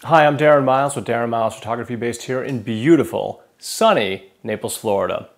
Hi, I'm Darren Miles with Darren Miles Photography based here in beautiful, sunny Naples, Florida.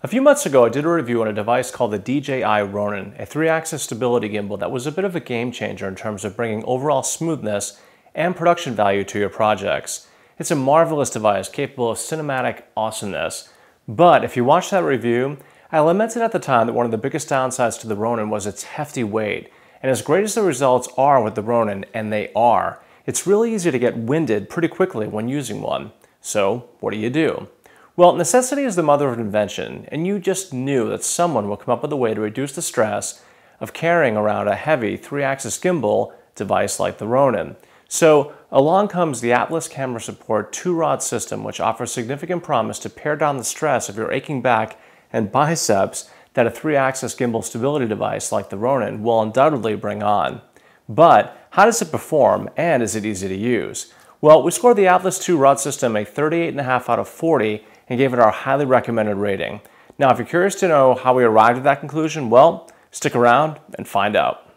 A few months ago, I did a review on a device called the DJI Ronin, a 3-axis stability gimbal that was a bit of a game changer in terms of bringing overall smoothness and production value to your projects. It's a marvelous device capable of cinematic awesomeness, but if you watch that review, I lamented at the time that one of the biggest downsides to the Ronin was its hefty weight. And as great as the results are with the Ronin, and they are, it's really easy to get winded pretty quickly when using one. So, what do? Well, necessity is the mother of invention, and you just knew that someone would come up with a way to reduce the stress of carrying around a heavy 3-axis gimbal device like the Ronin. So, along comes the Atlas Camera Support 2-rod system, which offers significant promise to pare down the stress of your aching back and biceps that a 3-axis gimbal stability device like the Ronin will undoubtedly bring on. But how does it perform, and is it easy to use? Well, we scored the Atlas 2-rod system a 38.5 out of 40 and gave it our highly recommended rating. Now, if you're curious to know how we arrived at that conclusion, well, stick around and find out.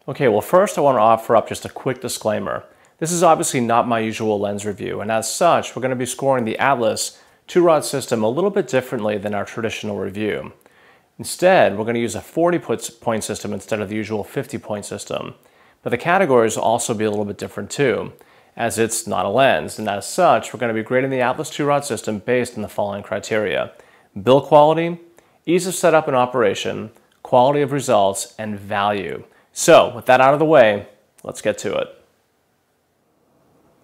Okay, well first I want to offer up just a quick disclaimer. This is obviously not my usual lens review, and as such, we're going to be scoring the Atlas 2-rod system a little bit differently than our traditional review. Instead, we're going to use a 40-point system instead of the usual 50-point system. But the categories will also be a little bit different too, as it's not a lens, and as such, we're going to be grading the Atlas 2-rod system based on the following criteria: build quality, ease of setup and operation, quality of results, and value. So, with that out of the way, let's get to it.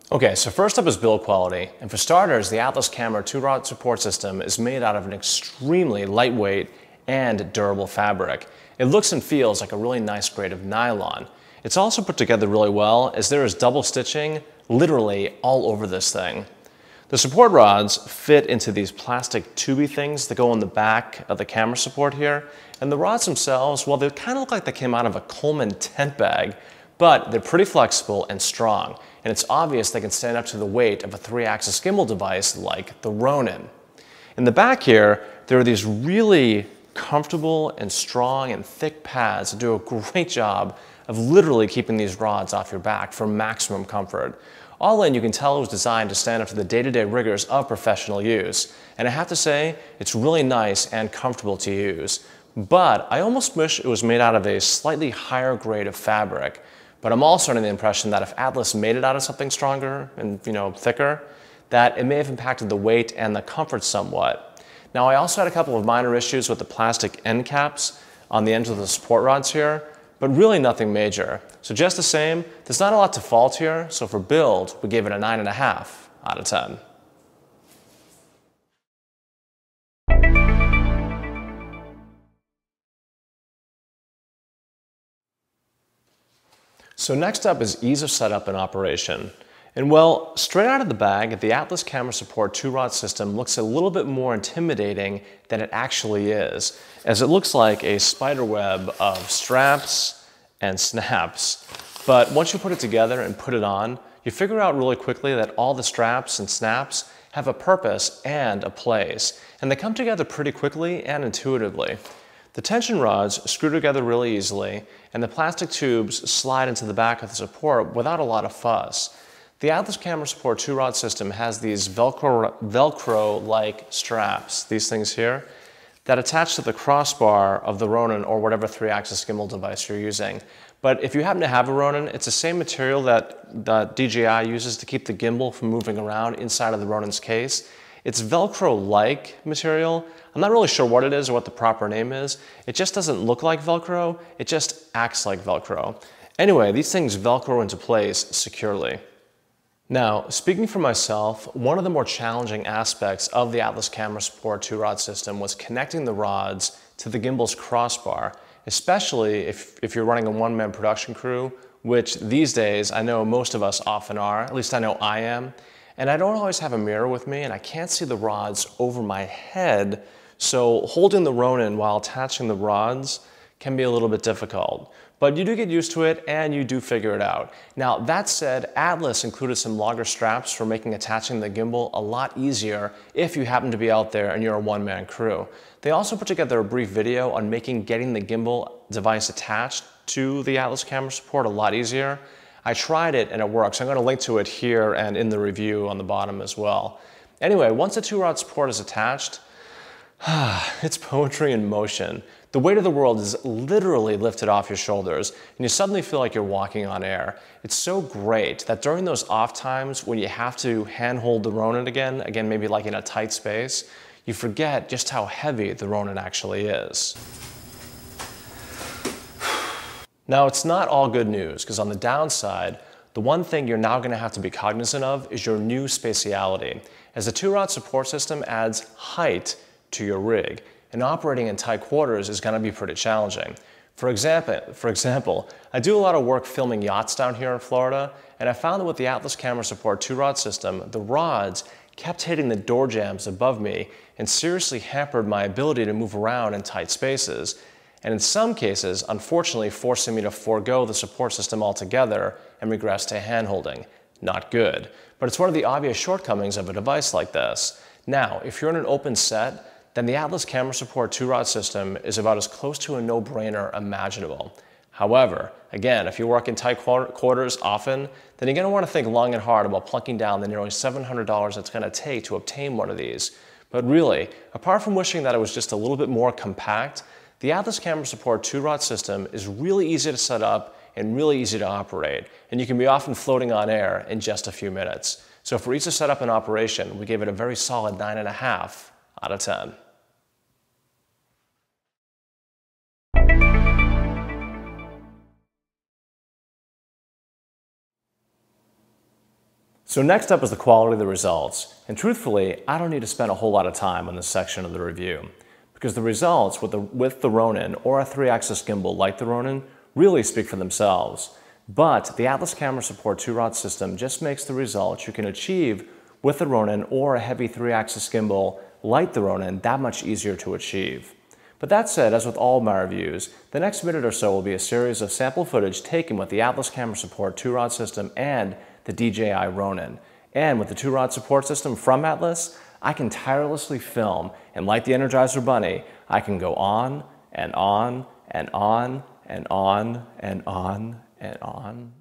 Okay, so first up is build quality, and for starters, the Atlas Camera 2-rod support system is made out of an extremely lightweight and durable fabric. It looks and feels like a really nice grade of nylon. It's also put together really well, as there is double stitching literally all over this thing. The support rods fit into these plastic tubey things that go on the back of the camera support here, and the rods themselves, well, they kind of look like they came out of a Coleman tent bag, but they're pretty flexible and strong, and it's obvious they can stand up to the weight of a 3-axis gimbal device like the Ronin. In the back here, there are these really comfortable and strong and thick pads that do a great job of literally keeping these rods off your back for maximum comfort. All in, you can tell it was designed to stand up to the day-to-day rigors of professional use, and I have to say, it's really nice and comfortable to use. But I almost wish it was made out of a slightly higher grade of fabric. But I'm also under the impression that if Atlas made it out of something stronger and, thicker, that it may have impacted the weight and the comfort somewhat. Now, I also had a couple of minor issues with the plastic end caps on the ends of the support rods here, but really nothing major. So just the same, there's not a lot to fault here, so for build, we gave it a 9.5 out of 10. So next up is ease of setup and operation. And well, straight out of the bag, the Atlas Camera Support 2-rod system looks a little bit more intimidating than it actually is, as it looks like a spider web of straps and snaps. But once you put it together and put it on, you figure out really quickly that all the straps and snaps have a purpose and a place, and they come together pretty quickly and intuitively. The tension rods screw together really easily, and the plastic tubes slide into the back of the support without a lot of fuss. The Atlas Camera Support 2-rod system has these Velcro-like straps, these things here, that attach to the crossbar of the Ronin or whatever 3-axis gimbal device you're using. But if you happen to have a Ronin, it's the same material that DJI uses to keep the gimbal from moving around inside of the Ronin's case. It's Velcro-like material. I'm not really sure what it is or what the proper name is. It just doesn't look like Velcro, it just acts like Velcro. Anyway, these things Velcro into place securely. Now, speaking for myself, one of the more challenging aspects of the Atlas Camera Support 2-rod system was connecting the rods to the gimbal's crossbar, especially if you're running a one-man production crew, which these days I know most of us often are, at least I know I am. And I don't always have a mirror with me, and I can't see the rods over my head, so holding the Ronin while attaching the rods can be a little bit difficult. But you do get used to it and you do figure it out. Now that said, Atlas included some longer straps for making attaching the gimbal a lot easier if you happen to be out there and you're a one-man crew. They also put together a brief video on making getting the gimbal device attached to the Atlas camera support a lot easier. I tried it and it works. I'm going to link to it here and in the review on the bottom as well. Anyway, once the 2-rod support is attached, it's poetry in motion. The weight of the world is literally lifted off your shoulders and you suddenly feel like you're walking on air. It's so great that during those off times when you have to handhold the Ronin again maybe like in a tight space, you forget just how heavy the Ronin actually is. Now it's not all good news, because on the downside, the one thing you're now going to have to be cognizant of is your new spatiality, as the 2-rod support system adds height to your rig, and operating in tight quarters is going to be pretty challenging. For example, I do a lot of work filming yachts down here in Florida, and I found that with the Atlas camera support 2-rod system, the rods kept hitting the door jambs above me and seriously hampered my ability to move around in tight spaces, and in some cases, unfortunately forcing me to forego the support system altogether and regress to handholding. Not good, but it's one of the obvious shortcomings of a device like this. Now, if you're in an open set, then the Atlas camera support 2-rod system is about as close to a no-brainer imaginable. However, again, if you work in tight quarters often, then you're going to want to think long and hard about plunking down the nearly $700 it's going to take to obtain one of these. But really, apart from wishing that it was just a little bit more compact, the Atlas camera support 2-rod system is really easy to set up and really easy to operate, and you can be off and floating on air in just a few minutes. So for ease of setup and operation, we gave it a very solid 9.5 out of 10. So next up is the quality of the results, and truthfully, I don't need to spend a whole lot of time on this section of the review, because the results with the Ronin or a 3-axis gimbal like the Ronin really speak for themselves. But the Atlas camera support 2-rod system just makes the results you can achieve with the Ronin or a heavy 3-axis gimbal like the Ronin that much easier to achieve. But that said, as with all my reviews, the next minute or so will be a series of sample footage taken with the Atlas camera support 2-rod system and the DJI Ronin. And with the 2-rod support system from Atlas, I can tirelessly film, and like the Energizer Bunny, I can go on and on and on and on and on and on.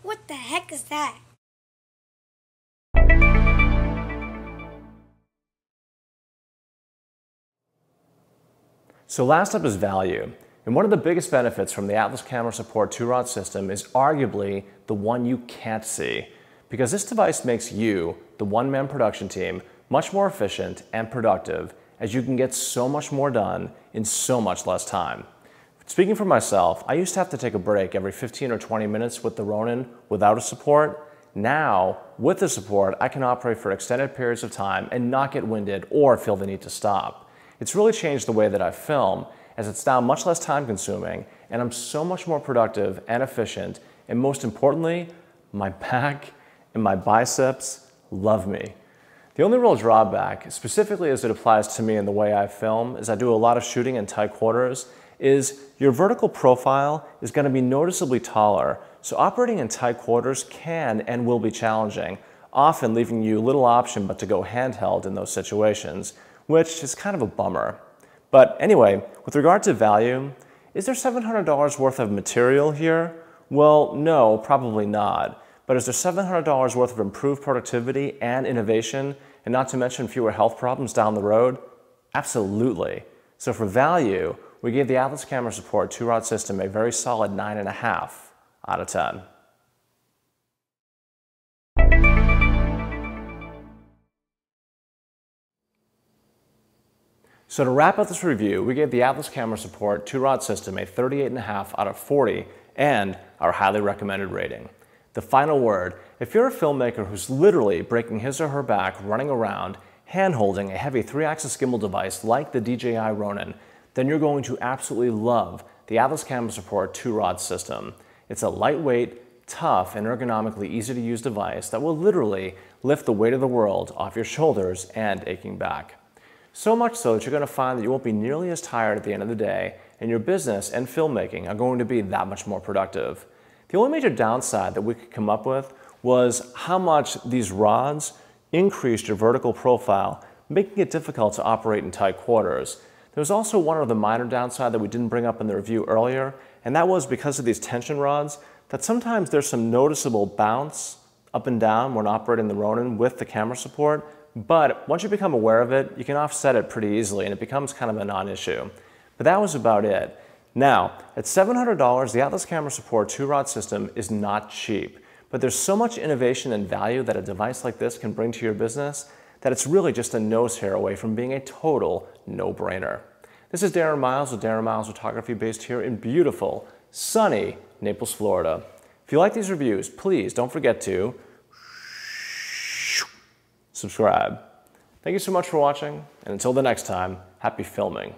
What the heck is that? So last up is value. And one of the biggest benefits from the Atlas camera support 2-rod system is arguably the one you can't see, because this device makes you, the one-man production team, much more efficient and productive, as you can get so much more done in so much less time. Speaking for myself, I used to have to take a break every 15 or 20 minutes with the Ronin without a support. Now, with the support, I can operate for extended periods of time and not get winded or feel the need to stop. It's really changed the way that I film, as it's now much less time consuming, and I'm so much more productive and efficient, and most importantly, my back and my biceps love me. The only real drawback, specifically as it applies to me in the way I film, is I do a lot of shooting in tight quarters, is your vertical profile is going to be noticeably taller. So operating in tight quarters can and will be challenging, often leaving you little option but to go handheld in those situations, which is kind of a bummer. But anyway, with regard to value, is there $700 worth of material here? Well, no, probably not. But is there $700 worth of improved productivity and innovation, and not to mention fewer health problems down the road? Absolutely. So for value, we gave the Atlas Camera Support 2-rod system a very solid 9.5 out of 10. So to wrap up this review, we gave the Atlas Camera Support 2-rod system a 38.5 out of 40 and our highly recommended rating. The final word, if you're a filmmaker who's literally breaking his or her back running around, hand-holding a heavy 3-axis gimbal device like the DJI Ronin, then you're going to absolutely love the Atlas Camera Support 2-rod system. It's a lightweight, tough, and ergonomically easy to use device that will literally lift the weight of the world off your shoulders and aching back. So much so that you're going to find that you won't be nearly as tired at the end of the day, and your business and filmmaking are going to be that much more productive. The only major downside that we could come up with was how much these rods increased your vertical profile, making it difficult to operate in tight quarters. There's also one other minor downside that we didn't bring up in the review earlier, and that was because of these tension rods, that sometimes there's some noticeable bounce up and down when operating the Ronin with the camera support. But once you become aware of it, you can offset it pretty easily and it becomes kind of a non-issue. But that was about it. Now, at $700, the Atlas Camera Support 2-rod system is not cheap, but there's so much innovation and value that a device like this can bring to your business that it's really just a nose hair away from being a total no-brainer. This is Darren Miles with Darren Miles Photography, based here in beautiful, sunny Naples, Florida. If you like these reviews, please don't forget to subscribe. Thank you so much for watching, and until the next time, happy filming.